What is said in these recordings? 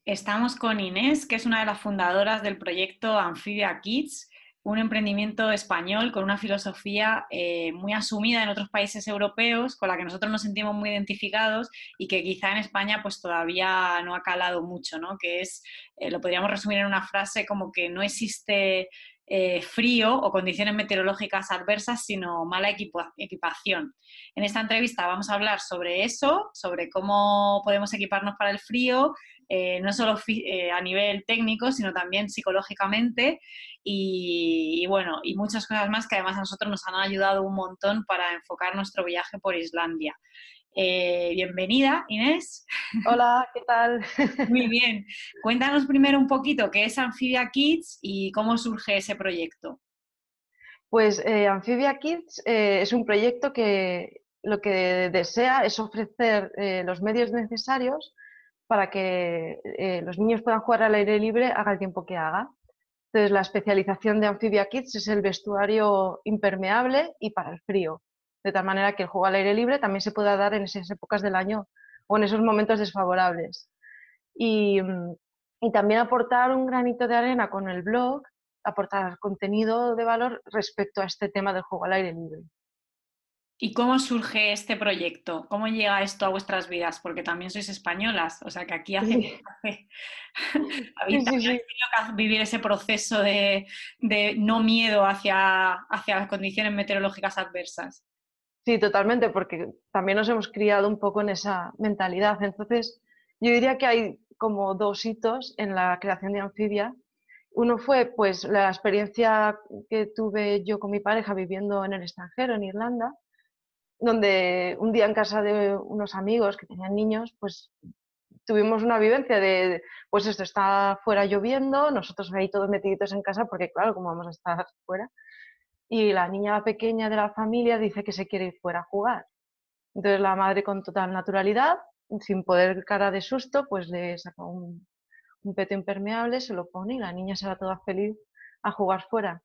Estamos con Inés, que es una de las fundadoras del proyecto Amphibia Kids, un emprendimiento español con una filosofía muy asumida en otros países europeos, con la que nosotros nos sentimos muy identificados y que quizá en España pues todavía no ha calado mucho, ¿no? Que es, lo podríamos resumir en una frase como que no existe frío o condiciones meteorológicas adversas, sino mala equipación. En esta entrevista vamos a hablar sobre eso, sobre cómo podemos equiparnos para el frío, no solo a nivel técnico, sino también psicológicamente y bueno, y muchas cosas más que además a nosotros nos han ayudado un montón para enfocar nuestro viaje por Islandia. Bienvenida, Inés. Hola, ¿qué tal? Muy bien. Cuéntanos primero un poquito qué es Amphibia Kids y cómo surge ese proyecto. Pues Amphibia Kids es un proyecto que lo que desea es ofrecer los medios necesarios para que los niños puedan jugar al aire libre haga el tiempo que haga. Entonces, la especialización de Amphibia Kids es el vestuario impermeable y para el frío, de tal manera que el juego al aire libre también se pueda dar en esas épocas del año o en esos momentos desfavorables. Y también aportar un granito de arena con el blog, aportar contenido de valor respecto a este tema del juego al aire libre. ¿Y cómo surge este proyecto? ¿Cómo llega esto a vuestras vidas? Porque también sois españolas, o sea que aquí hace, Sí, habéis sí, sí, también sí. tenido que vivir ese proceso de no miedo hacia las condiciones meteorológicas adversas. Sí, totalmente, porque también nos hemos criado un poco en esa mentalidad. Entonces, yo diría que hay como dos hitos en la creación de Amphibia. Uno fue pues la experiencia que tuve yo con mi pareja viviendo en el extranjero, en Irlanda, donde un día en casa de unos amigos que tenían niños, pues tuvimos una vivencia de, pues esto está fuera lloviendo, nosotros ahí todos metiditos en casa, porque claro, ¿cómo vamos a estar fuera? Y la niña pequeña de la familia dice que se quiere ir fuera a jugar. Entonces la madre con total naturalidad, sin poder cara de susto, pues le saca un peto impermeable, se lo pone y la niña se va toda feliz a jugar fuera.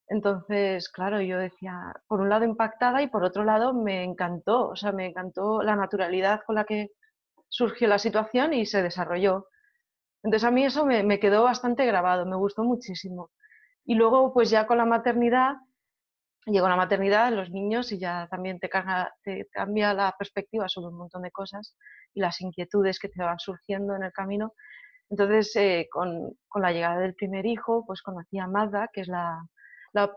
Entonces, claro, yo decía, por un lado impactada y por otro lado me encantó, o sea, me encantó la naturalidad con la que surgió la situación y se desarrolló. Entonces a mí eso me quedó bastante grabado, me gustó muchísimo. Y luego, pues ya con la maternidad, llegó la maternidad, los niños y ya también te cambia la perspectiva sobre un montón de cosas y las inquietudes que te van surgiendo en el camino. Entonces, con la llegada del primer hijo, pues conocí a Magda, que es la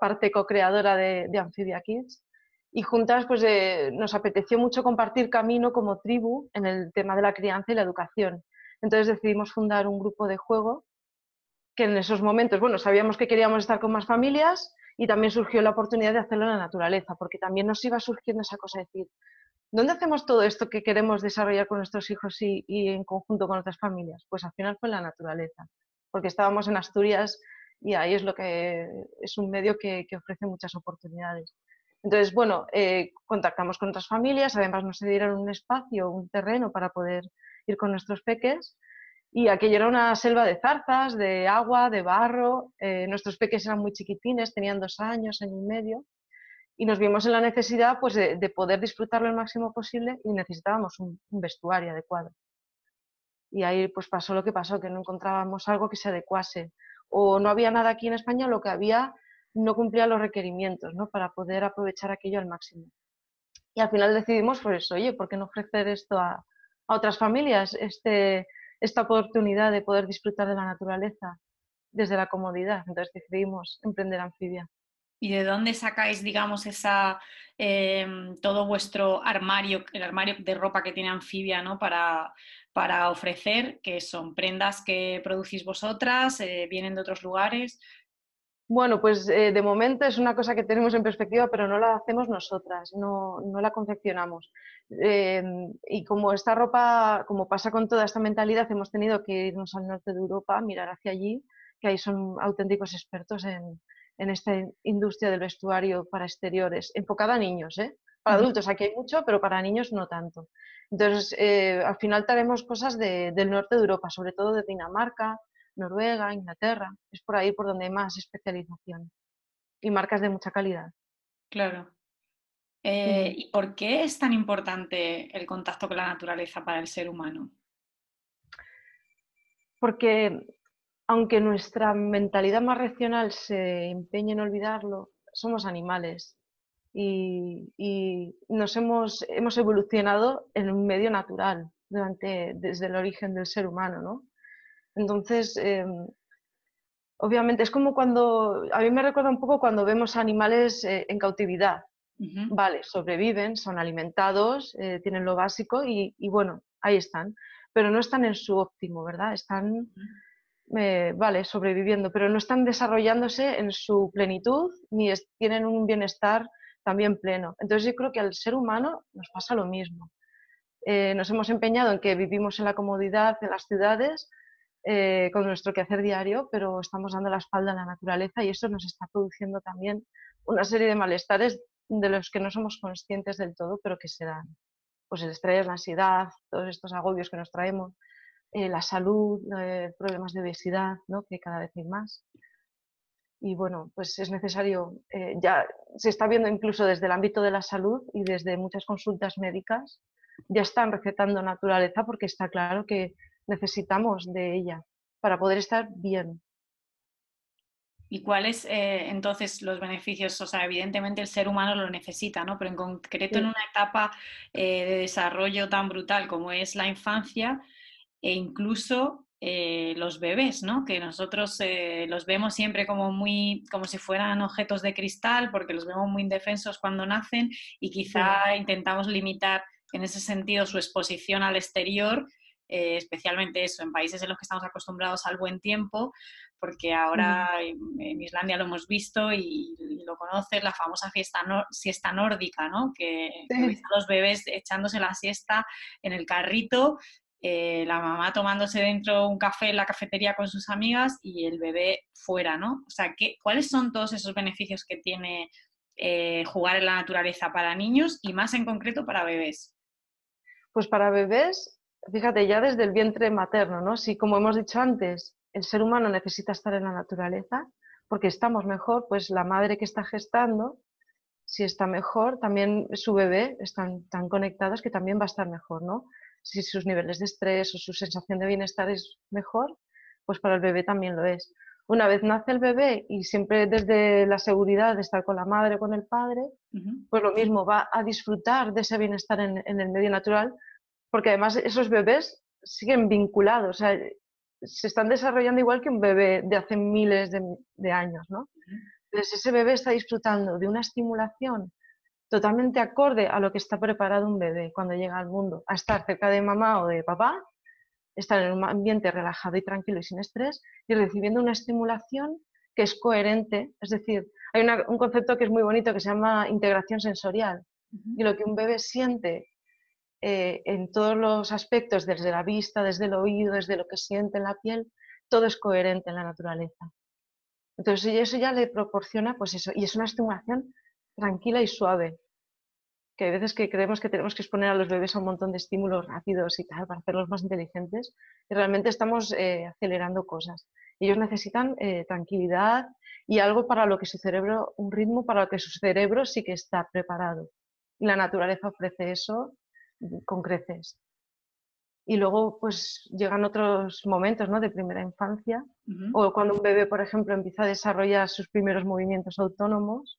parte co-creadora de Amphibia Kids, y juntas pues nos apeteció mucho compartir camino como tribu en el tema de la crianza y la educación. Entonces decidimos fundar un grupo de juego que en esos momentos, bueno, sabíamos que queríamos estar con más familias y también surgió la oportunidad de hacerlo en la naturaleza, porque también nos iba surgiendo esa cosa de decir, ¿dónde hacemos todo esto que queremos desarrollar con nuestros hijos y en conjunto con otras familias? Pues al final fue en la naturaleza, porque estábamos en Asturias y ahí es lo que es un medio que ofrece muchas oportunidades. Entonces, bueno, contactamos con otras familias, además nos dieron un espacio, un terreno para poder ir con nuestros peques y aquello era una selva de zarzas, de agua, de barro. Nuestros peques eran muy chiquitines, tenían 2 años, año y medio, y nos vimos en la necesidad pues, de poder disfrutarlo el máximo posible y necesitábamos un vestuario adecuado. Y ahí pues pasó lo que pasó, que no encontrábamos algo que se adecuase. O no había nada aquí en España, lo que había no cumplía los requerimientos, ¿no? Para poder aprovechar aquello al máximo. Y al final decidimos, pues, oye, ¿por qué no ofrecer esto a otras familias? Esta oportunidad de poder disfrutar de la naturaleza desde la comodidad. Entonces decidimos emprender Amphibia. ¿Y de dónde sacáis, digamos, todo vuestro armario, el armario de ropa que tiene Amphibia, ¿no? Para ofrecer, que son prendas que producís vosotras, vienen de otros lugares? Bueno, pues de momento es una cosa que tenemos en perspectiva, pero no la hacemos nosotras, no la confeccionamos. Y como esta ropa, como pasa con toda esta mentalidad, hemos tenido que irnos al norte de Europa, mirar hacia allí, que ahí son auténticos expertos en esta industria del vestuario para exteriores, enfocada a niños, ¿eh? Para Ujú. adultos aquí hay mucho, pero para niños no tanto. Entonces, al final traemos cosas del norte de Europa, sobre todo de Dinamarca, Noruega, Inglaterra, es por ahí por donde hay más especialización y marcas de mucha calidad. Claro. Ujú. ¿Y por qué es tan importante el contacto con la naturaleza para el ser humano? porque aunque nuestra mentalidad más racional se empeñe en olvidarlo, somos animales y hemos evolucionado en un medio natural desde el origen del ser humano, ¿no? Entonces, obviamente es como a mí me recuerda un poco cuando vemos animales en cautividad. Ujú. Vale, sobreviven, son alimentados, tienen lo básico y bueno, ahí están, pero no están en su óptimo, ¿verdad? Están, vale, sobreviviendo, pero no están desarrollándose en su plenitud ni tienen un bienestar también pleno. Entonces yo creo que al ser humano nos pasa lo mismo. Nos hemos empeñado en que vivimos en la comodidad en las ciudades con nuestro quehacer diario, pero estamos dando la espalda a la naturaleza y eso nos está produciendo también una serie de malestares de los que no somos conscientes del todo, pero que se dan. Pues el estrés, la ansiedad, todos estos agobios que nos traemos, la salud, problemas de obesidad, ¿no? Que cada vez hay más. Y bueno, pues es necesario, ya se está viendo incluso desde el ámbito de la salud y desde muchas consultas médicas, ya están recetando naturaleza porque está claro que necesitamos de ella para poder estar bien. ¿Y cuáles entonces los beneficios? O sea, evidentemente el ser humano lo necesita, ¿no? Pero en concreto en Sí, una etapa de desarrollo tan brutal como es la infancia e incluso los bebés, ¿no? Que nosotros los vemos siempre como muy, como si fueran objetos de cristal, porque los vemos muy indefensos cuando nacen y sí. quizá intentamos limitar en ese sentido su exposición al exterior, especialmente eso, en países en los que estamos acostumbrados al buen tiempo, porque Ujú. ahora en Islandia lo hemos visto y lo conoces, la famosa siesta nórdica, ¿no? Que ves Sí. a los bebés echándose la siesta en el carrito, la mamá tomándose dentro un café en la cafetería con sus amigas y el bebé fuera, ¿no? O sea, ¿cuáles son todos esos beneficios que tiene jugar en la naturaleza para niños y más en concreto para bebés? Pues para bebés, fíjate, ya desde el vientre materno, ¿no? Si como hemos dicho antes, el ser humano necesita estar en la naturaleza porque estamos mejor, pues la madre que está gestando, si está mejor, también su bebé están tan conectados que también va a estar mejor, ¿no? Si sus niveles de estrés o su sensación de bienestar es mejor, pues para el bebé también lo es. Una vez nace el bebé y siempre desde la seguridad de estar con la madre o con el padre, Uh -huh. pues lo mismo, va a disfrutar de ese bienestar en el medio natural, porque además esos bebés siguen vinculados, o sea, se están desarrollando igual que un bebé de hace miles de años, ¿no? Entonces ese bebé está disfrutando de una estimulación totalmente acorde a lo que está preparado un bebé cuando llega al mundo, a estar cerca de mamá o de papá, estar en un ambiente relajado y tranquilo y sin estrés y recibiendo una estimulación que es coherente. Es decir, hay un concepto que es muy bonito que se llama integración sensorial. Uh -huh. Y lo que un bebé siente en todos los aspectos, desde la vista, desde el oído, desde lo que siente en la piel, todo es coherente en la naturaleza. Entonces eso ya le proporciona, pues eso, y es una estimulación tranquila y suave, que hay veces que creemos que tenemos que exponer a los bebés a un montón de estímulos rápidos y tal para hacerlos más inteligentes y realmente estamos acelerando cosas. Ellos necesitan tranquilidad y algo para lo que su cerebro, un ritmo para lo que su cerebro sí que está preparado. Y la naturaleza ofrece eso con creces. Y luego pues llegan otros momentos, ¿no? De primera infancia Uh -huh. o cuando un bebé, por ejemplo, empieza a desarrollar sus primeros movimientos autónomos.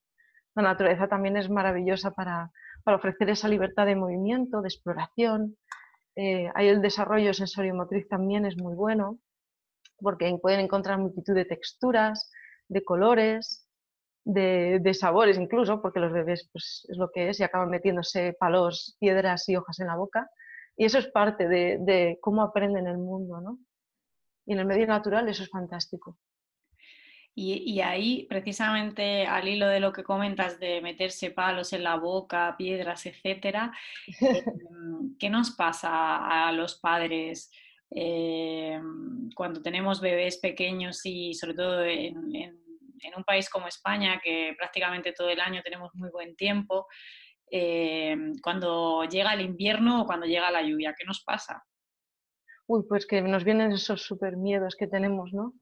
La naturaleza también es maravillosa para ofrecer esa libertad de movimiento, de exploración. Ahí el desarrollo sensoriomotriz también es muy bueno, porque pueden encontrar multitud de texturas, de colores, de sabores incluso, porque los bebés pues, es lo que es y acaban metiéndose palos, piedras y hojas en la boca. Y eso es parte de cómo aprenden el mundo, ¿no? Y en el medio natural eso es fantástico. Y ahí, precisamente al hilo de lo que comentas de meterse palos en la boca, piedras, etcétera, ¿qué nos pasa a los padres cuando tenemos bebés pequeños y sobre todo en un país como España, que prácticamente todo el año tenemos muy buen tiempo, cuando llega el invierno o cuando llega la lluvia? ¿Qué nos pasa? Uy, pues que nos vienen esos super miedos que tenemos, ¿no?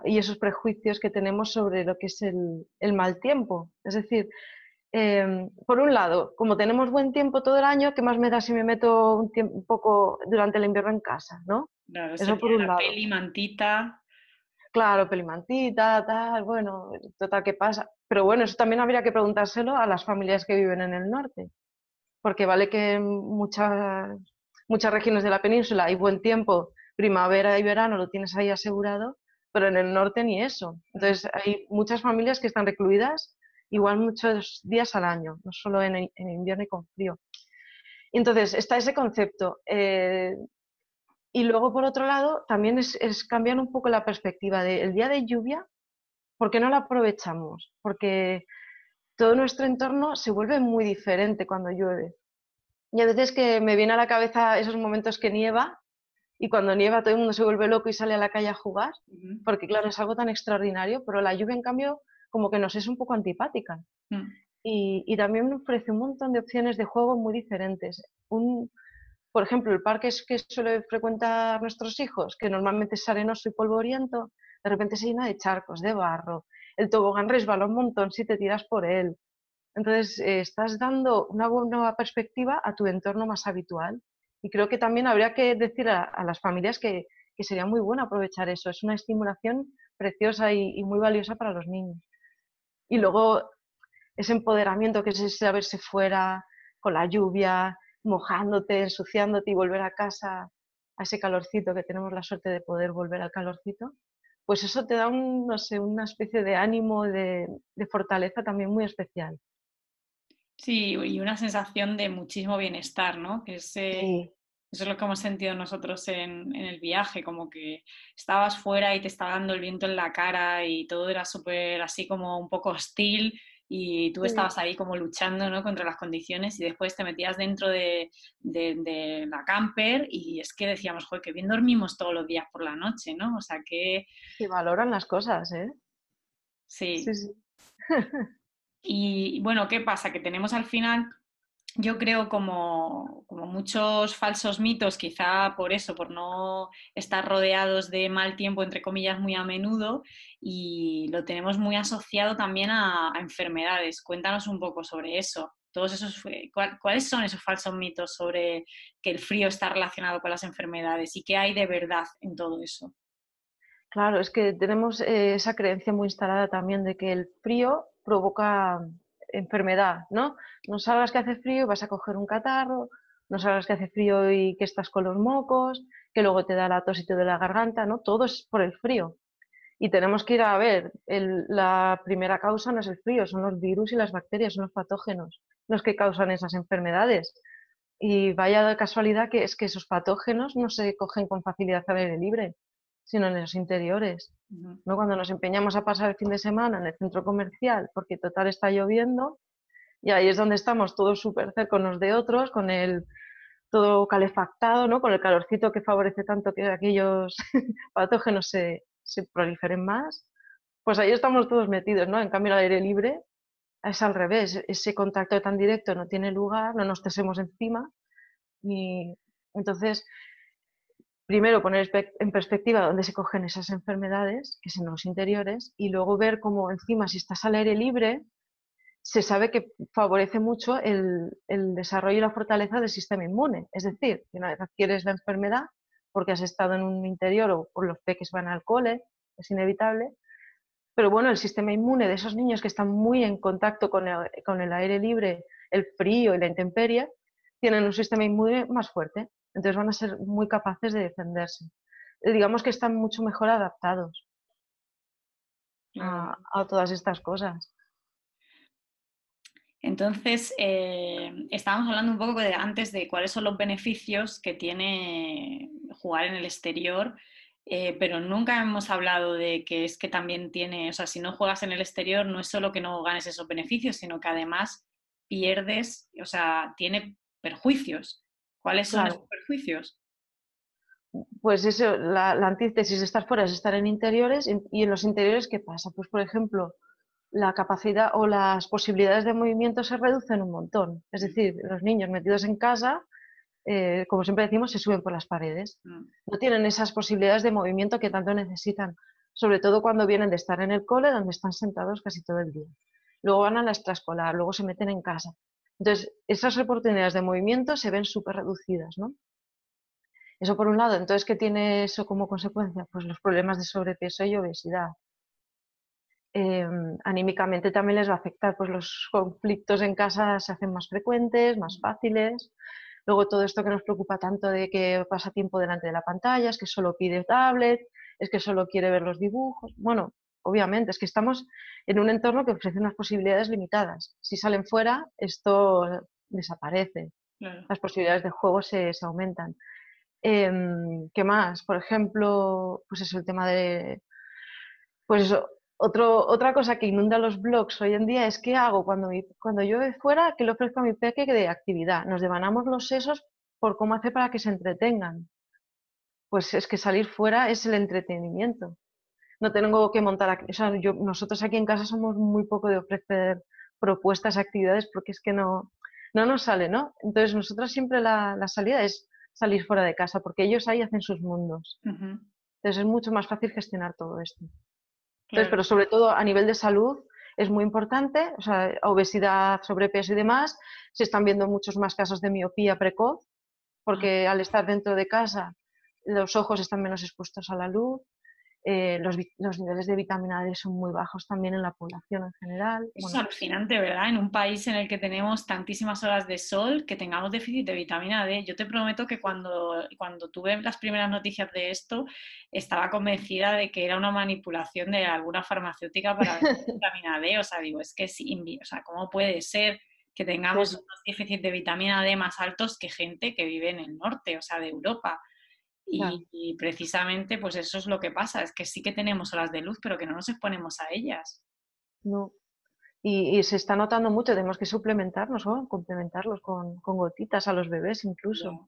Y esos prejuicios que tenemos sobre lo que es el mal tiempo. Es decir, por un lado, como tenemos buen tiempo todo el año, ¿qué más me da si me meto un poco durante el invierno en casa, ¿no? Claro, Eso por sería un la lado. peli, mantita. Claro, pelimantita, tal, bueno, total, ¿qué pasa? Pero bueno, eso también habría que preguntárselo a las familias que viven en el norte, porque vale que en muchas regiones de la península hay buen tiempo, primavera y verano lo tienes ahí asegurado, pero en el norte ni eso. Mm, Entonces hay muchas familias que están recluidas igual muchos días al año, no solo en invierno y con frío. Y entonces está ese concepto. Y luego, por otro lado, también es cambiar un poco la perspectiva de el día de lluvia. ¿Por qué no lo aprovechamos? Porque todo nuestro entorno se vuelve muy diferente cuando llueve. Y a veces que me viene a la cabeza esos momentos que nieva y cuando nieva todo el mundo se vuelve loco y sale a la calle a jugar, ujú, porque claro, es algo tan extraordinario, pero la lluvia en cambio como que nos es un poco antipática. mm. Y también me ofrece un montón de opciones de juego muy diferentes. Por ejemplo, el parque que suele frecuentar nuestros hijos, que normalmente es arenoso y polvoriento, de repente se llena de charcos, de barro. El tobogán resbala un montón si te tiras por él. Entonces, estás dando una nueva perspectiva a tu entorno más habitual. Y creo que también habría que decir a las familias que sería muy bueno aprovechar eso. Es una estimulación preciosa y muy valiosa para los niños. Y luego ese empoderamiento que es ese verse fuera con la lluvia, mojándote, ensuciándote y volver a casa a ese calorcito, que tenemos la suerte de poder volver al calorcito, pues eso te da no sé, una especie de ánimo, de fortaleza también muy especial. Sí, y una sensación de muchísimo bienestar, ¿no? Sí, Eso es lo que hemos sentido nosotros en el viaje, como que estabas fuera y te estaba dando el viento en la cara y todo era súper así como un poco hostil y tú sí. estabas ahí como luchando, ¿no? Contra las condiciones y después te metías dentro de la camper y es que decíamos, joder, que bien dormimos todos los días por la noche, ¿no? O sea que Se valoran las cosas, ¿eh? Sí, sí. sí. Y bueno, ¿qué pasa? Que tenemos al final, yo creo, como muchos falsos mitos, quizá por eso, por no estar rodeados de mal tiempo, entre comillas, muy a menudo, y lo tenemos muy asociado también a enfermedades. Cuéntanos un poco sobre eso. Todos esos, ¿cuáles son esos falsos mitos sobre que el frío está relacionado con las enfermedades y qué hay de verdad en todo eso? Claro, es que tenemos esa creencia muy instalada también de que el frío provoca enfermedad, ¿no? No salgas que hace frío y vas a coger un catarro, no salgas que hace frío y que estás con los mocos, que luego te da la tos y te duele la garganta, ¿no? Todo es por el frío. Y tenemos que ir a ver, la primera causa no es el frío, son los virus y las bacterias, son los patógenos los que causan esas enfermedades. Y vaya de casualidad que es que esos patógenos no se cogen con facilidad al aire libre, sino en los interiores. Ujú. ¿No? Cuando nos empeñamos a pasar el fin de semana en el centro comercial, porque total está lloviendo, y ahí es donde estamos todos súper cerca unos de otros, con el todo calefactado, ¿no? Con el calorcito que favorece tanto que aquellos patógenos se proliferen más, pues ahí estamos todos metidos, ¿no? En cambio, al aire libre es al revés, ese contacto tan directo no tiene lugar, no nos tesemos encima, y entonces primero poner en perspectiva dónde se cogen esas enfermedades, que es en los interiores, y luego ver cómo encima si estás al aire libre, se sabe que favorece mucho el desarrollo y la fortaleza del sistema inmune. Es decir, que una vez adquieres la enfermedad, porque has estado en un interior o por los peques van al cole, es inevitable, pero bueno, el sistema inmune de esos niños que están muy en contacto con el aire libre, el frío y la intemperie, tienen un sistema inmune más fuerte. Entonces van a ser muy capaces de defenderse. Digamos que están mucho mejor adaptados Claro. a todas estas cosas. Entonces, estábamos hablando un poco antes de cuáles son los beneficios que tiene jugar en el exterior, pero nunca hemos hablado de que es que también tiene, o sea, si no juegas en el exterior no es solo que no ganes esos beneficios, sino que además pierdes, o sea, tiene perjuicios. ¿Cuáles son esos Claro, perjuicios? pues eso, la antítesis de estar fuera es estar en interiores y en los interiores, ¿qué pasa? Pues por ejemplo, la capacidad o las posibilidades de movimiento se reducen un montón. Es Mm, decir, los niños metidos en casa, como siempre decimos, se suben por las paredes. mm, No tienen esas posibilidades de movimiento que tanto necesitan, sobre todo cuando vienen de estar en el cole, donde están sentados casi todo el día. Luego van a la extraescolar, luego se meten en casa. Entonces, esas oportunidades de movimiento se ven súper reducidas, ¿no? Eso por un lado. Entonces, ¿qué tiene eso como consecuencia? Pues los problemas de sobrepeso y obesidad. Anímicamente también les va a afectar, pues los conflictos en casa se hacen más frecuentes, más fáciles. Luego todo esto que nos preocupa tanto de que pasa tiempo delante de la pantalla, es que solo pide tablet, es que solo quiere ver los dibujos. Bueno, obviamente, es que estamos en un entorno que ofrece unas posibilidades limitadas. Si salen fuera, esto desaparece. Claro. Las posibilidades de juego se aumentan. ¿Qué más? Por ejemplo, pues eso, el tema de, pues eso, otra cosa que inunda los blogs hoy en día es qué hago cuando yo voy fuera, que le ofrezco a mi peque de actividad. Nos devanamos los sesos por cómo hacer para que se entretengan. Pues es que salir fuera es el entretenimiento. No tengo que montar, o sea, nosotros aquí en casa somos muy poco de ofrecer propuestas, actividades, porque es que no nos sale, ¿no? Entonces nosotros siempre la salida es salir fuera de casa, porque ellos ahí hacen sus mundos. Ujú. Entonces es mucho más fácil gestionar todo esto. Entonces, Claro. pero sobre todo a nivel de salud es muy importante, o sea, obesidad, sobrepeso y demás, se están viendo muchos más casos de miopía precoz, Ah, porque al estar dentro de casa los ojos están menos expuestos a la luz, los niveles de vitamina D son muy bajos también en la población en general. eso es Bueno, alucinante, ¿verdad? En un país en el que tenemos tantísimas horas de sol, que tengamos déficit de vitamina D. Yo te prometo que cuando tuve las primeras noticias de esto, estaba convencida de que era una manipulación de alguna farmacéutica para vender vitamina D. O sea, digo, es que o sea, ¿cómo puede ser que sí, tengamos unos déficits de vitamina D más altos que gente que vive en el norte, o sea, de Europa? claro, Y precisamente, pues eso es lo que pasa, es que sí que tenemos horas de luz, pero que no nos exponemos a ellas. no. Y se está notando mucho, tenemos que suplementarnos o complementarlos con gotitas a los bebés incluso. Ya.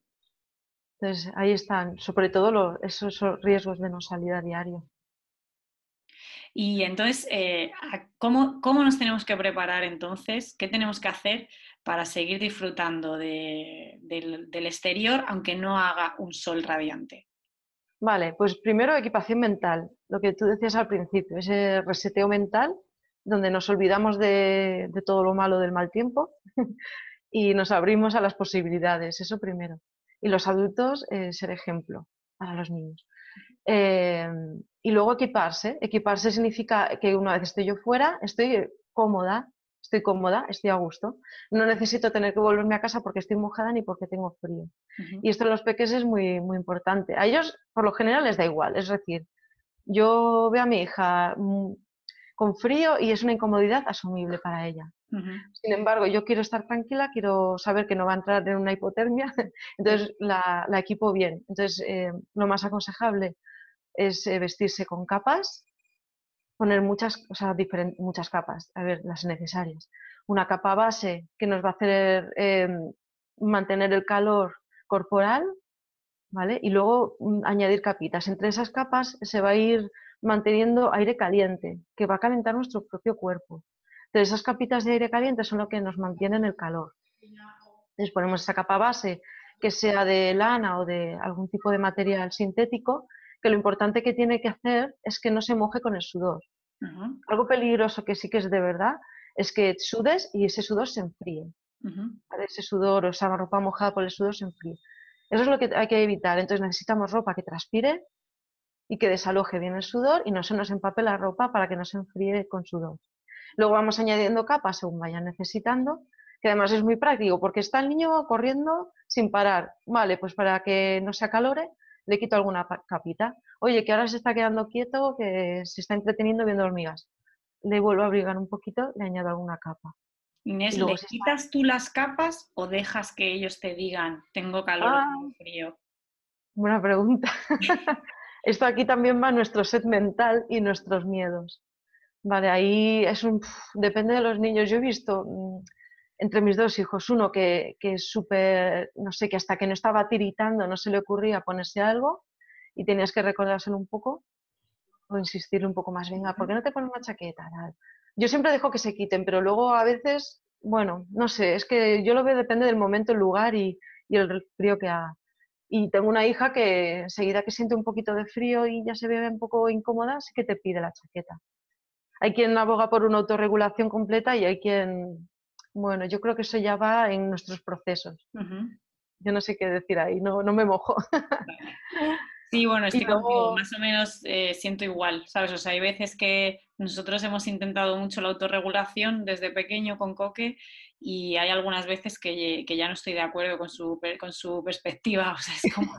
Entonces, ahí están, sobre todo esos riesgos de no salir a diario. Y entonces, ¿cómo nos tenemos que preparar entonces? ¿Qué tenemos que hacer para seguir disfrutando del exterior aunque no haga un sol radiante? Vale, pues primero equipación mental, lo que tú decías al principio, ese reseteo mental donde nos olvidamos de todo lo malo del mal tiempo y nos abrimos a las posibilidades, eso primero. Y los adultos, ser ejemplo para los niños. Eh, y luego equiparse. Equiparse significa que una vez estoy yo fuera, estoy cómoda, estoy a gusto. No necesito tener que volverme a casa porque estoy mojada ni porque tengo frío. Ujú. Y esto en los peques es muy, muy importante. A ellos, por lo general, les da igual. Es decir, yo veo a mi hija con frío y es una incomodidad asumible para ella. Ujú. Sin embargo, yo quiero estar tranquila, quiero saber que no va a entrar en una hipotermia, Sí. entonces la equipo bien. Entonces, lo más aconsejable es vestirse con capas, poner muchas, o sea, muchas capas, a ver, las necesarias. Una capa base que nos va a hacer mantener el calor corporal, ¿vale? Y luego añadir capitas. Entre esas capas se va a ir manteniendo aire caliente, que va a calentar nuestro propio cuerpo. Entonces, esas capitas de aire caliente son lo que nos mantienen el calor. Entonces, ponemos esa capa base, que sea de lana o de algún tipo de material sintético, que lo importante que tiene que hacer es que no se moje con el sudor. Ujú. Algo peligroso que sí que es de verdad es que sudes y ese sudor se enfríe. Ujú. ¿Vale? Ese sudor o esa ropa mojada por el sudor se enfríe. Eso es lo que hay que evitar. Entonces necesitamos ropa que transpire y que desaloje bien el sudor y no se nos empape la ropa para que no se enfríe con sudor. Luego vamos añadiendo capas según vayan necesitando, que además es muy práctico porque está el niño corriendo sin parar. Vale, pues para que no se acalore, le quito alguna capita. Oye, que ahora se está quedando quieto, que se está entreteniendo viendo hormigas. Le vuelvo a abrigar un poquito, le añado alguna capa. Inés, Y luego ¿le si está... quitas tú las capas o dejas que ellos te digan, tengo calor o tengo Ah, frío? buena pregunta. Esto aquí también va nuestro set mental y nuestros miedos. Vale, ahí depende de los niños. Yo he visto entre mis dos hijos uno que es súper, no sé, que hasta que no estaba tiritando no se le ocurría ponerse algo y tenías que recordárselo un poco o insistirle un poco más, venga, ¿por qué no te pones una chaqueta? Tal. Yo siempre dejo que se quiten, pero luego a veces, bueno, no sé, es que yo lo veo depende del momento, el lugar y el frío que haga. Y tengo una hija que enseguida que siente un poquito de frío y ya se ve un poco incómoda, sí que te pide la chaqueta. Hay quien aboga por una autorregulación completa y hay quien, bueno, yo creo que eso ya va en nuestros procesos. Ujú. yo no sé qué decir ahí, no, no me mojo. Vale. Sí, bueno, Y estoy contigo, luego, más o menos siento igual, ¿sabes? O sea, hay veces que nosotros hemos intentado mucho la autorregulación desde pequeño con Coque y hay algunas veces que ya no estoy de acuerdo con su perspectiva, o sea, es como,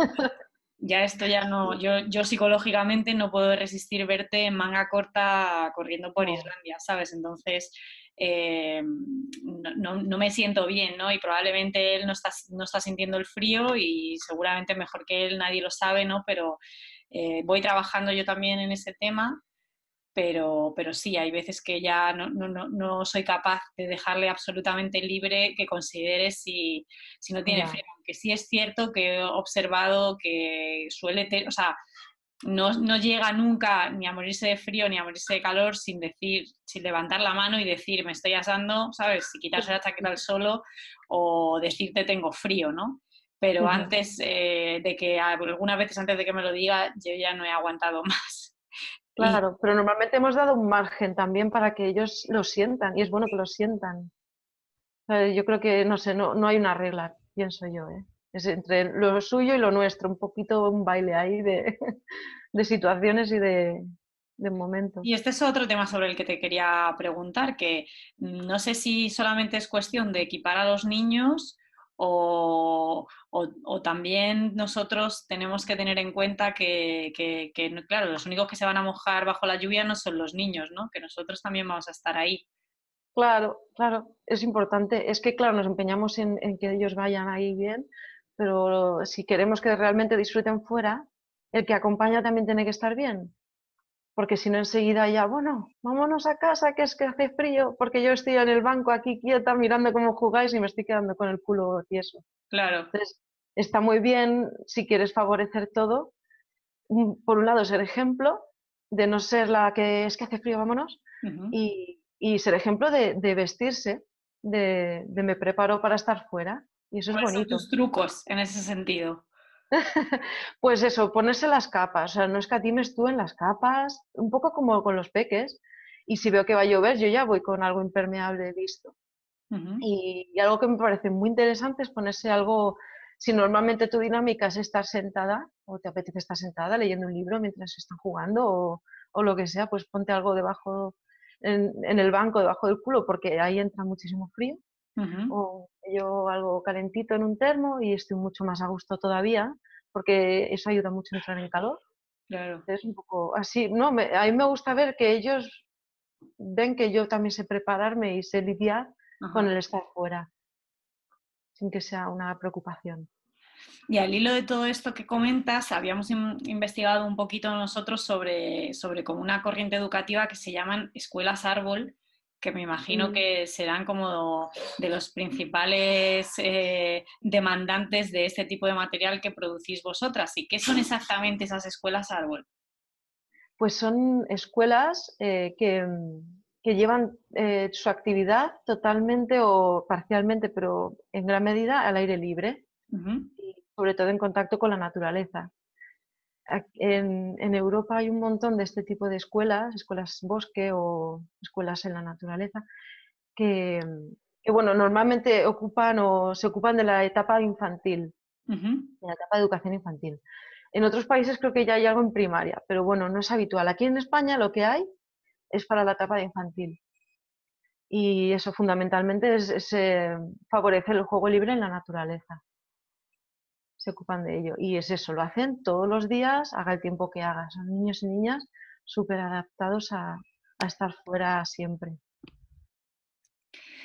ya esto ya no, yo psicológicamente no puedo resistir verte en manga corta corriendo por no, Islandia, ¿sabes? Entonces, no me siento bien, ¿no? Y probablemente él no está sintiendo el frío y seguramente mejor que él nadie lo sabe, ¿no? Pero voy trabajando yo también en ese tema, pero sí, hay veces que ya no soy capaz de dejarle absolutamente libre que considere si no tiene ya, frío. Aunque sí es cierto que he observado que suele tener, o sea, no llega nunca ni a morirse de frío ni a morirse de calor sin decir, sin levantar la mano y decir me estoy asando, ¿sabes? Si quitarse la chaqueta al solo o decirte tengo frío, ¿no? Pero ujú. antes de que, algunas veces antes de que me lo diga, yo ya no he aguantado más. Y, Claro, pero normalmente hemos dado un margen también para que ellos lo sientan, y es bueno que lo sientan. Yo creo que, no sé, no hay una regla, pienso yo, ¿eh? Es entre lo suyo y lo nuestro, un poquito un baile ahí de, de situaciones y de momentos. y este es otro tema sobre el que te quería preguntar, que no sé si solamente es cuestión de equipar a los niños o también nosotros tenemos que tener en cuenta claro, los únicos que se van a mojar bajo la lluvia no son los niños, ¿no? Que nosotros también vamos a estar ahí. Claro, claro, es importante. Es que, claro, nos empeñamos en que ellos vayan ahí bien, pero si queremos que realmente disfruten fuera, el que acompaña también tiene que estar bien. Porque si no enseguida ya, bueno, vámonos a casa, que es que hace frío, porque yo estoy en el banco aquí quieta mirando cómo jugáis y me estoy quedando con el culo tieso. Claro. Entonces, está muy bien si quieres favorecer todo. Por un lado, ser ejemplo de no ser la que es que hace frío, vámonos, Ujú. y ser ejemplo de vestirse, de me preparo para estar fuera, y eso es ¿Cuáles son bonito. tus trucos en ese sentido? Pues eso, ponerse las capas, o sea, no escatimes tú en las capas, un poco como con los peques, y si veo que va a llover, yo ya voy con algo impermeable listo. Ujú. Y algo que me parece muy interesante es ponerse algo, si normalmente tu dinámica es estar sentada, o te apetece estar sentada leyendo un libro mientras están jugando, o lo que sea, pues ponte algo debajo, en el banco, debajo del culo, porque ahí entra muchísimo frío, Ujú. o yo algo calentito en un termo y estoy mucho más a gusto todavía, porque eso ayuda mucho a entrar en calor. Claro. Es un poco así, no, a mí me gusta ver que ellos ven que yo también sé prepararme y sé lidiar con Ajá. el estar fuera, sin que sea una preocupación. Y al hilo de todo esto que comentas, habíamos investigado un poquito nosotros sobre como una corriente educativa que se llaman escuelas árbol, que me imagino Mm, que serán como de los principales demandantes de este tipo de material que producís vosotras. ¿Y qué son exactamente esas escuelas árbol? Pues son escuelas que llevan su actividad totalmente o parcialmente, pero en gran medida al aire libre Ujú. y sobre todo en contacto con la naturaleza. En Europa hay un montón de este tipo de escuelas, escuelas bosque o escuelas en la naturaleza, que, bueno, normalmente ocupan o se ocupan de la etapa infantil, Ujú. de la etapa de educación infantil. En otros países creo que ya hay algo en primaria, pero bueno, no es habitual. Aquí en España lo que hay es para la etapa de infantil. Y eso fundamentalmente favorece el juego libre en la naturaleza. Se ocupan de ello. Y es eso, lo hacen todos los días, haga el tiempo que haga. Son niños y niñas súper adaptados a estar fuera siempre.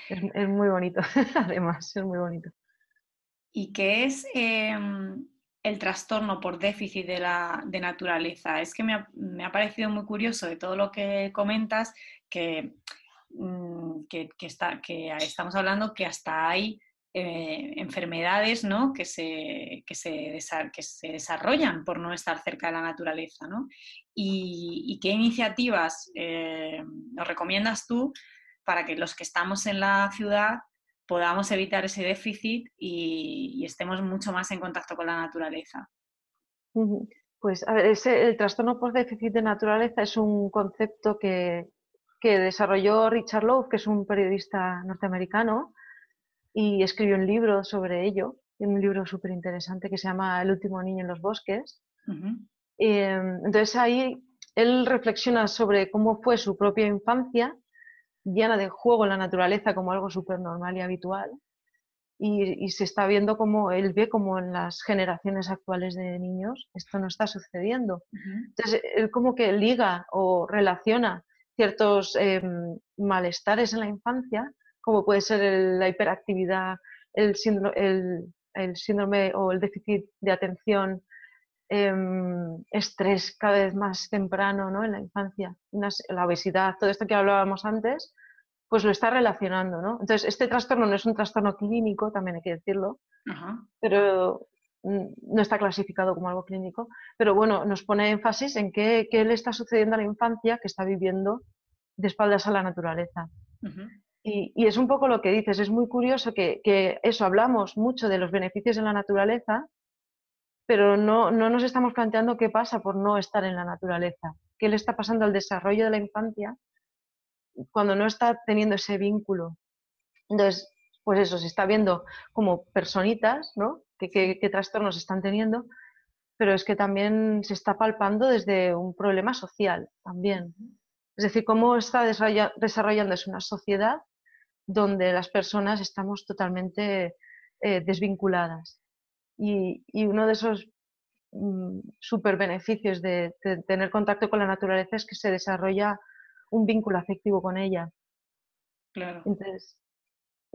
Es muy bonito, además, es muy bonito. ¿Y qué es el trastorno por déficit de naturaleza? Es que me ha parecido muy curioso de todo lo que comentas que, que estamos hablando que hasta hay enfermedades, ¿no? Que se desarrollan por no estar cerca de la naturaleza, ¿no? Y qué iniciativas nos recomiendas tú para que los que estamos en la ciudad podamos evitar ese déficit y estemos mucho más en contacto con la naturaleza? Ujú. Pues a ver, el trastorno por déficit de naturaleza es un concepto que desarrolló Richard Louv, que es un periodista norteamericano, y escribió un libro sobre ello. Tiene un libro súper interesante que se llama El último niño en los bosques. Ujú. Entonces ahí él reflexiona sobre cómo fue su propia infancia, llena de juego en la naturaleza como algo súper normal y habitual. Y se está viendo como él ve como en las generaciones actuales de niños esto no está sucediendo. Ujú. Entonces él como que liga o relaciona ciertos malestares en la infancia, como puede ser la hiperactividad, el síndrome o el déficit de atención, estrés cada vez más temprano, ¿no? En la infancia, la obesidad, todo esto que hablábamos antes, pues lo está relacionando, ¿no? Entonces, este trastorno no es un trastorno clínico, también hay que decirlo, Ajá. pero no está clasificado como algo clínico, pero bueno, nos pone énfasis en qué le está sucediendo a la infancia que está viviendo de espaldas a la naturaleza. Ujú. Y es un poco lo que dices, es muy curioso que eso, hablamos mucho de los beneficios de la naturaleza, pero no nos estamos planteando qué pasa por no estar en la naturaleza, qué le está pasando al desarrollo de la infancia cuando no está teniendo ese vínculo. Entonces, pues eso, se está viendo como personitas, ¿no? Sí. Qué trastornos están teniendo, pero es que también se está palpando desde un problema social también. Ujú. Es decir, cómo está desarrollándose una sociedad donde las personas estamos totalmente desvinculadas. Y uno de esos super beneficios de tener contacto con la naturaleza es que se desarrolla un vínculo afectivo con ella. Claro. Entonces,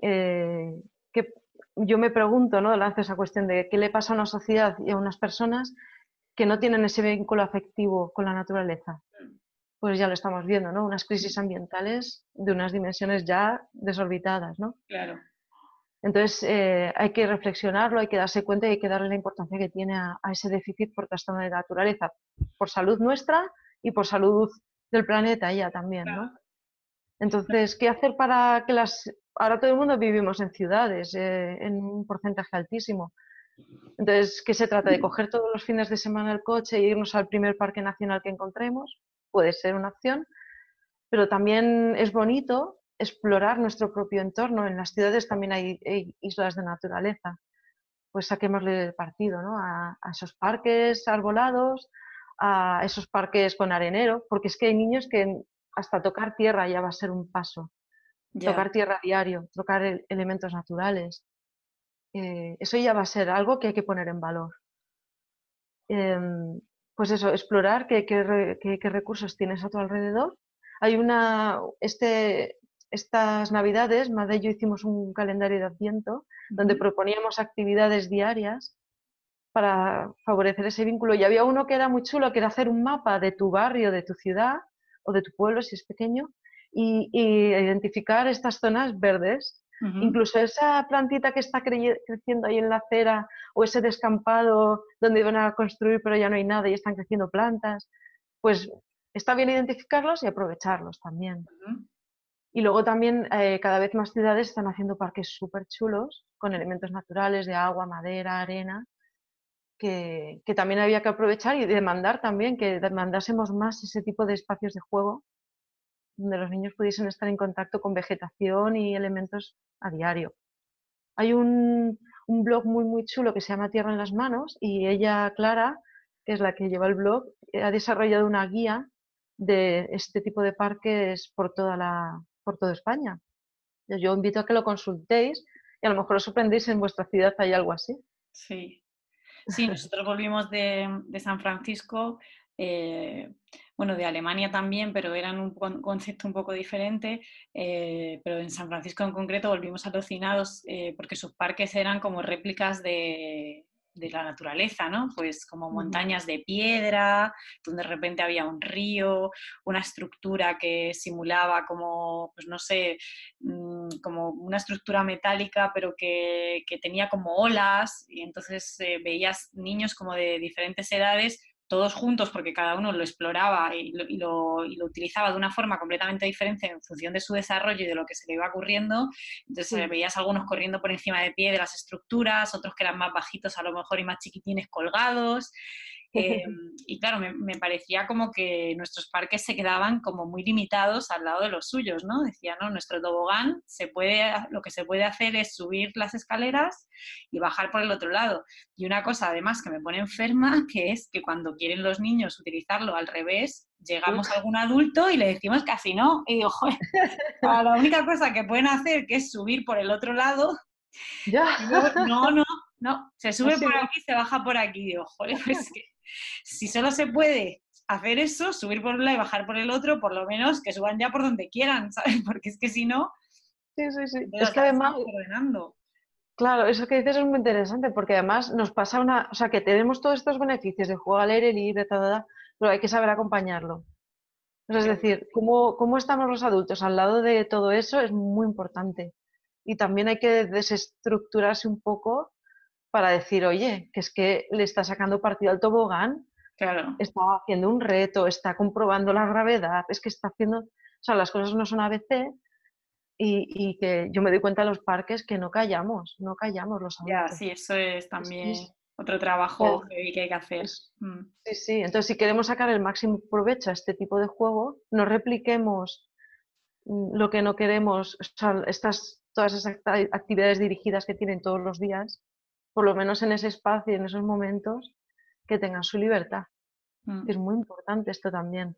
eh, que yo me pregunto, ¿no? Lanzo esa cuestión de qué le pasa a una sociedad y a unas personas que no tienen ese vínculo afectivo con la naturaleza. Pues ya lo estamos viendo, ¿no? Unas crisis ambientales de unas dimensiones ya desorbitadas, ¿no? Claro. Entonces, hay que reflexionarlo, hay que darse cuenta y hay que darle la importancia que tiene a ese déficit por trastorno de naturaleza, por salud nuestra y por salud del planeta ya también, ¿no? Entonces, ¿qué hacer para que las... Ahora todo el mundo vivimos en ciudades, en un porcentaje altísimo. Entonces, ¿qué se trata? ¿De coger todos los fines de semana el coche e irnos al primer parque nacional que encontremos? Puede ser una opción, pero también es bonito explorar nuestro propio entorno. En las ciudades también hay islas de naturaleza. Pues saquémosle el partido, ¿no? A esos parques arbolados, a esos parques con arenero, porque es que hay niños que hasta tocar tierra ya va a ser un paso. Ya. Tocar tierra a diario, tocar elementos naturales. Eso ya va a ser algo que hay que poner en valor. Pues eso, explorar qué recursos tienes a tu alrededor. Hay estas Navidades, Madre y yo hicimos un calendario de Adviento donde Ujú. proponíamos actividades diarias para favorecer ese vínculo. Y había uno que era muy chulo, que era hacer un mapa de tu barrio, de tu ciudad o de tu pueblo, si es pequeño, y identificar estas zonas verdes. Ujú. Incluso esa plantita que está creciendo ahí en la acera o ese descampado donde iban a construir pero ya no hay nada y están creciendo plantas, pues está bien identificarlos y aprovecharlos también. Ujú. Y luego también cada vez más ciudades están haciendo parques súper chulos con elementos naturales de agua, madera, arena, que también había que aprovechar y demandar también, que demandásemos más ese tipo de espacios de juego donde los niños pudiesen estar en contacto con vegetación y elementos a diario. Hay un blog muy chulo que se llama Tierra en las Manos y ella, Clara, que es la que lleva el blog, ha desarrollado una guía de este tipo de parques por toda España. Yo invito a que lo consultéis y a lo mejor os sorprendéis en vuestra ciudad hay algo así. Sí. Sí, nosotros volvimos de San Francisco, eh, bueno, de Alemania también, pero eran un concepto un poco diferente, pero en San Francisco en concreto volvimos alucinados porque sus parques eran como réplicas de la naturaleza, ¿no? Pues como Ujú. montañas de piedra, donde de repente había un río, una estructura que simulaba como, pues no sé, como una estructura metálica, pero que tenía como olas, y entonces veías niños como de diferentes edades, todos juntos, porque cada uno lo exploraba y lo utilizaba de una forma completamente diferente en función de su desarrollo y de lo que se le iba ocurriendo. Entonces Sí. veías algunos corriendo por encima de pie de las estructuras, otros que eran más bajitos a lo mejor y más chiquitines colgados. Eh, y claro, me parecía como que nuestros parques se quedaban como muy limitados al lado de los suyos, ¿no? Decía, no, nuestro tobogán lo que se puede hacer es subir las escaleras y bajar por el otro lado. Y una cosa además que me pone enferma, que es que cuando quieren los niños utilizarlo al revés, llegamos a Uf, algún adulto y le decimos que así no. Y digo, joder, la única cosa que pueden hacer que es subir por el otro lado, ya, y luego, no, no, no, se sube así por no. aquí, se baja por aquí. Digo, joder, pues que si solo se puede hacer eso, subir por un lado y bajar por el otro, por lo menos que suban ya por donde quieran, ¿sabes? Porque es que si no, Sí, sí, sí. entonces Es al que final además, estamos ordenando. claro, eso que dices es muy interesante porque además nos pasa o sea, que tenemos todos estos beneficios de juego al aire libre, pero hay que saber acompañarlo. O sea, es decir, cómo estamos los adultos al lado de todo eso es muy importante. Y también hay que desestructurarse un poco para decir, oye, que es que le está sacando partido al tobogán, Claro, está haciendo un reto, está comprobando la gravedad, es que está haciendo, o sea, las cosas no son ABC y que yo me doy cuenta en los parques que no callamos los ya, adultos. sí, eso es Es- también es- otro trabajo heavy que hay que hacer. es- Mm. sí, sí, entonces si queremos sacar el máximo provecho a este tipo de juego, no repliquemos lo que no queremos, o sea, todas esas actividades dirigidas que tienen todos los días, por lo menos en ese espacio y en esos momentos, que tengan su libertad, que Mm. es muy importante esto también.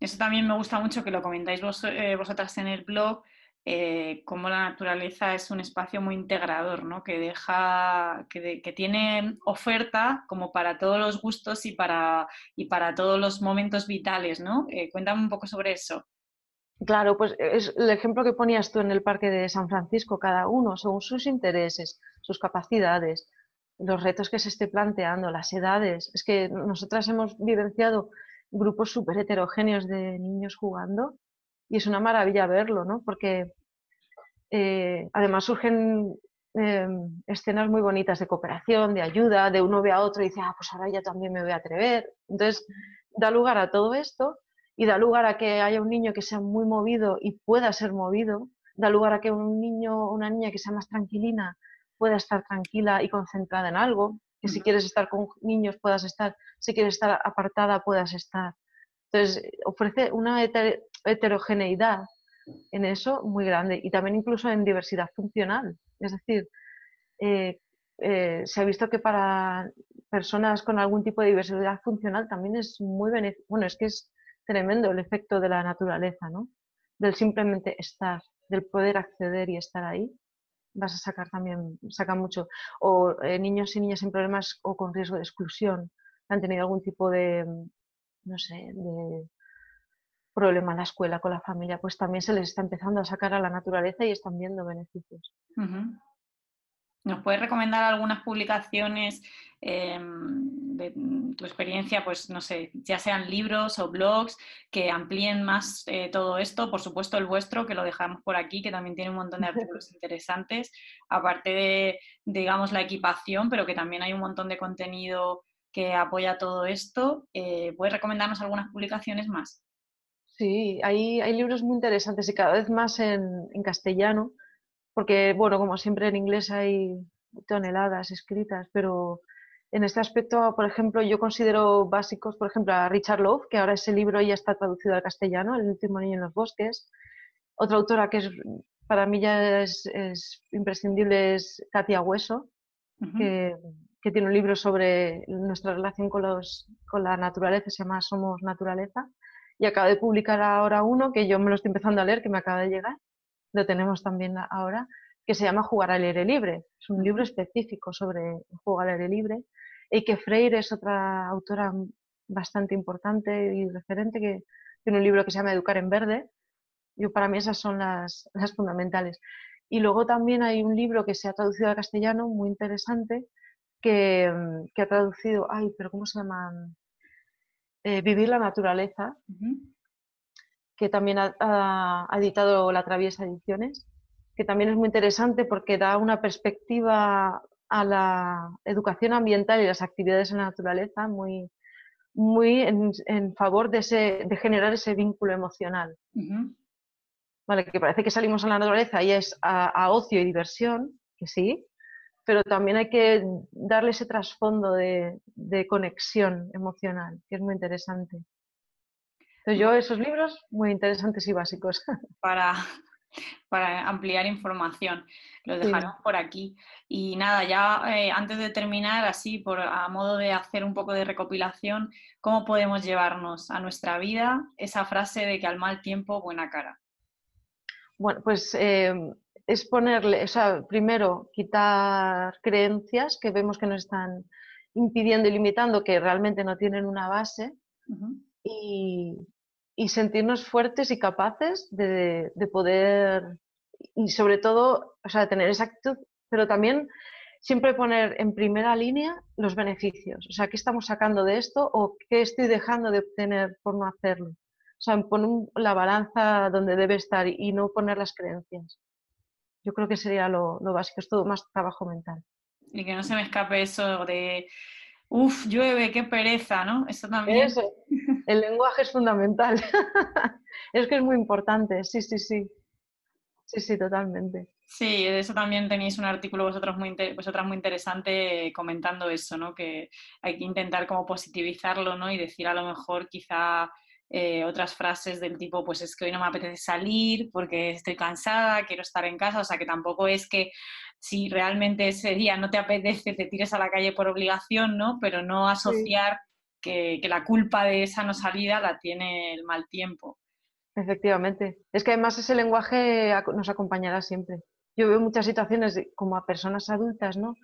Eso también me gusta mucho que lo comentáis vosotras en el blog, cómo la naturaleza es un espacio muy integrador, ¿no? Que deja, que tiene oferta como para todos los gustos y para todos los momentos vitales, ¿no? Cuéntame un poco sobre eso. Claro, pues es el ejemplo que ponías tú en el Parque de San Francisco, cada uno según sus intereses, sus capacidades, los retos que se esté planteando, las edades. Es que nosotras hemos vivenciado grupos súper heterogéneos de niños jugando y es una maravilla verlo, ¿no? Porque además surgen eh, escenas muy bonitas de cooperación, de ayuda, de uno ve a otro y dice, ah, pues ahora ya también me voy a atrever. Entonces, da lugar a todo esto y da lugar a que haya un niño que sea muy movido y pueda ser movido, da lugar a que un niño o una niña que sea más tranquilina pueda estar tranquila y concentrada en algo, que si Ujú. quieres estar con niños puedas estar, si quieres estar apartada puedas estar. Entonces, ofrece una heterogeneidad en eso muy grande y también incluso en diversidad funcional. Es decir, eh, se ha visto que para personas con algún tipo de diversidad funcional también es muy beneficioso. Bueno, es que es tremendo el efecto de la naturaleza, ¿no? Del simplemente estar, del poder acceder y estar ahí, vas a sacar también, saca mucho. O niños y niñas sin problemas o con riesgo de exclusión, han tenido algún tipo de, no sé, de problema en la escuela, con la familia, pues también se les está empezando a sacar a la naturaleza y están viendo beneficios. Ujú. ¿Nos puedes recomendar algunas publicaciones de tu experiencia, pues no sé, ya sean libros o blogs que amplíen más todo esto? Por supuesto el vuestro, que lo dejamos por aquí, que también tiene un montón de artículos interesantes, aparte de, digamos, la equipación, pero que también hay un montón de contenido que apoya todo esto. ¿Puedes recomendarnos algunas publicaciones más? Sí, hay libros muy interesantes y cada vez más en castellano, porque, bueno, como siempre en inglés hay toneladas escritas, pero en este aspecto, por ejemplo, yo considero básicos, por ejemplo, a Richard Louv, que ahora ese libro ya está traducido al castellano, El último niño en los bosques. Otra autora que para mí ya es imprescindible es Katia Hueso, Ujú. que, que tiene un libro sobre nuestra relación con la naturaleza, se llama Somos Naturaleza, y acaba de publicar ahora uno que yo me lo estoy empezando a leer, que me acaba de llegar, lo tenemos también ahora, que se llama Jugar al aire libre. Es un libro Ujú. específico sobre el juego al aire libre, y que Freire es otra autora bastante importante y referente, que tiene un libro que se llama Educar en Verde. Yo, para mí esas son las fundamentales. Y luego también hay un libro que se ha traducido al castellano muy interesante, que ha traducido, ay, pero ¿cómo se llama? Vivir la naturaleza, Ujú. que también ha editado La Traviesa Ediciones, que también es muy interesante porque da una perspectiva a la educación ambiental y las actividades en la naturaleza muy en favor de generar ese vínculo emocional. Ujú. ¿Vale? Que parece que salimos a la naturaleza y es a ocio y diversión, que sí, pero también hay que darle ese trasfondo de conexión emocional, que es muy interesante. Entonces yo esos libros muy interesantes y básicos. para, para ampliar información. Los Sí. dejaremos por aquí. Y nada, ya antes de terminar, así a modo de hacer un poco de recopilación, ¿cómo podemos llevarnos a nuestra vida esa frase de que al mal tiempo, buena cara? Bueno, pues es ponerle, o sea, primero quitar creencias que vemos que nos están impidiendo y limitando, que realmente no tienen una base, Ujú. y, y sentirnos fuertes y capaces de poder, y sobre todo, o sea, tener esa actitud, pero también siempre poner en primera línea los beneficios, o sea, qué estamos sacando de esto o qué estoy dejando de obtener por no hacerlo. O sea, poner la balanza donde debe estar y no poner las creencias. Yo creo que sería lo básico, es todo más trabajo mental. Y que no se me escape eso de, uff, llueve, qué pereza, ¿no? Eso también. Eso, el lenguaje es fundamental. Es que es muy importante, sí, sí, sí, sí, sí, totalmente. Sí, de eso también tenéis un artículo vosotras muy interesante comentando eso, ¿no? Que hay que intentar como positivizarlo, ¿no? Y decir a lo mejor quizá otras frases del tipo, pues es que hoy no me apetece salir porque estoy cansada, quiero estar en casa, o sea que tampoco es que si realmente ese día no te apetece te tires a la calle por obligación, ¿no? Pero no Sí. asociar que la culpa de esa no salida la tiene el mal tiempo. Efectivamente. Es que además ese lenguaje nos acompañará siempre. Yo veo muchas situaciones como a personas adultas, ¿no?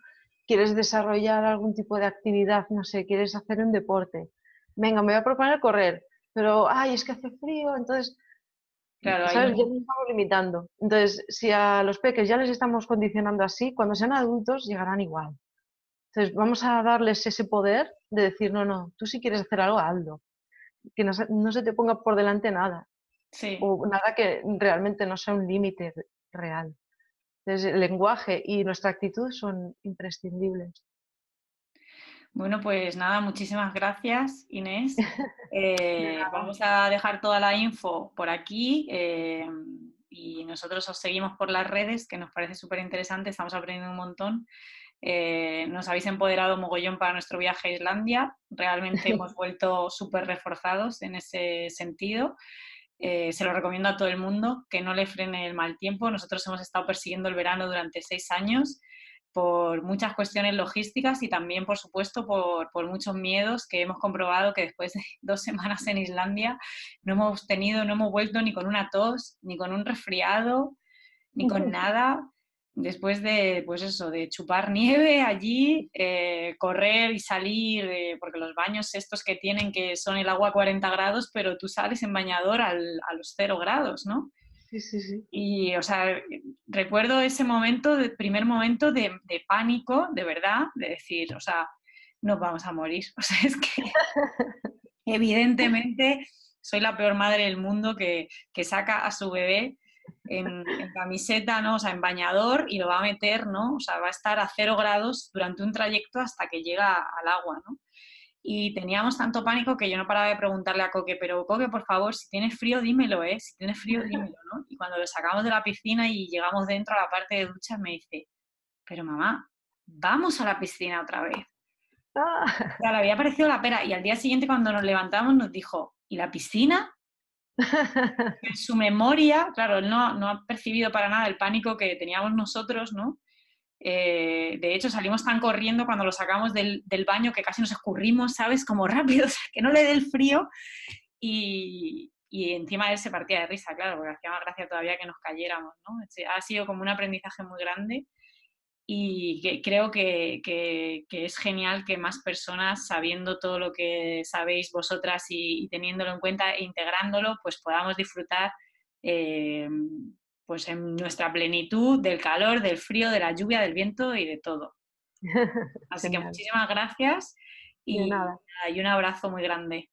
Quieres desarrollar algún tipo de actividad, no sé, quieres hacer un deporte. Venga, me voy a proponer correr, pero, ay, es que hace frío, entonces, Claro, hay ¿sabes? un... Ya nos estamos limitando. Entonces, si a los peques ya les estamos condicionando así, cuando sean adultos llegarán igual. Entonces, vamos a darles ese poder de decir, no, no, tú si quieres hacer algo, hazlo. Que no se te ponga por delante nada Sí. o nada que realmente no sea un límite real. Entonces, el lenguaje y nuestra actitud son imprescindibles. Bueno, pues nada, muchísimas gracias, Inés. De nada. Vamos a dejar toda la info por aquí y nosotros os seguimos por las redes, que nos parece súper interesante, estamos aprendiendo un montón. Nos habéis empoderado mogollón para nuestro viaje a Islandia, realmente hemos vuelto súper reforzados en ese sentido. Se lo recomiendo a todo el mundo, que no le frene el mal tiempo. Nosotros hemos estado persiguiendo el verano durante 6 años por muchas cuestiones logísticas y también, por supuesto, por muchos miedos que hemos comprobado que después de 2 semanas en Islandia no hemos tenido, no hemos vuelto ni con una tos, ni con un resfriado, ni con nada. Después de, pues eso, de chupar nieve allí, correr y salir, porque los baños estos que tienen que son el agua a 40 grados, pero tú sales en bañador a los 0 grados, ¿no? Sí, sí, sí. Y, o sea, recuerdo ese momento, el primer momento de pánico, de verdad, de decir, o sea, nos vamos a morir. O sea, es que evidentemente soy la peor madre del mundo que saca a su bebé en camiseta, ¿no? O sea, en bañador y lo va a meter, ¿no? O sea, va a estar a 0 grados durante un trayecto hasta que llega al agua, ¿no? Y teníamos tanto pánico que yo no paraba de preguntarle a Coque, pero Coque, por favor, si tienes frío, dímelo, ¿eh? Si tienes frío, dímelo, ¿no? Y cuando lo sacamos de la piscina y llegamos dentro a la parte de duchas, me dice, pero mamá, vamos a la piscina otra vez. Ah. O sea, le había parecido la pera. Y al día siguiente, cuando nos levantamos, nos dijo, ¿y la piscina? En su memoria, claro, él no ha percibido para nada el pánico que teníamos nosotros, ¿no? De hecho, salimos tan corriendo cuando lo sacamos del baño que casi nos escurrimos, ¿sabes? Como rápido, o sea, que no le dé el frío. Y encima él se partía de risa, claro, porque hacía más gracia todavía que nos cayéramos, ¿no? Ha sido como un aprendizaje muy grande y que creo que es genial que más personas, sabiendo todo lo que sabéis vosotras y teniéndolo en cuenta e integrándolo, pues podamos disfrutar eh, pues en nuestra plenitud del calor, del frío, de la lluvia, del viento y de todo. Así que Genial. muchísimas gracias De y, nada. y un abrazo muy grande.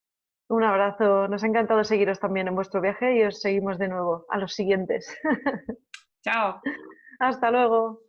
Un abrazo. Nos ha encantado seguiros también en vuestro viaje y os seguimos de nuevo a los siguientes. Chao. Hasta luego.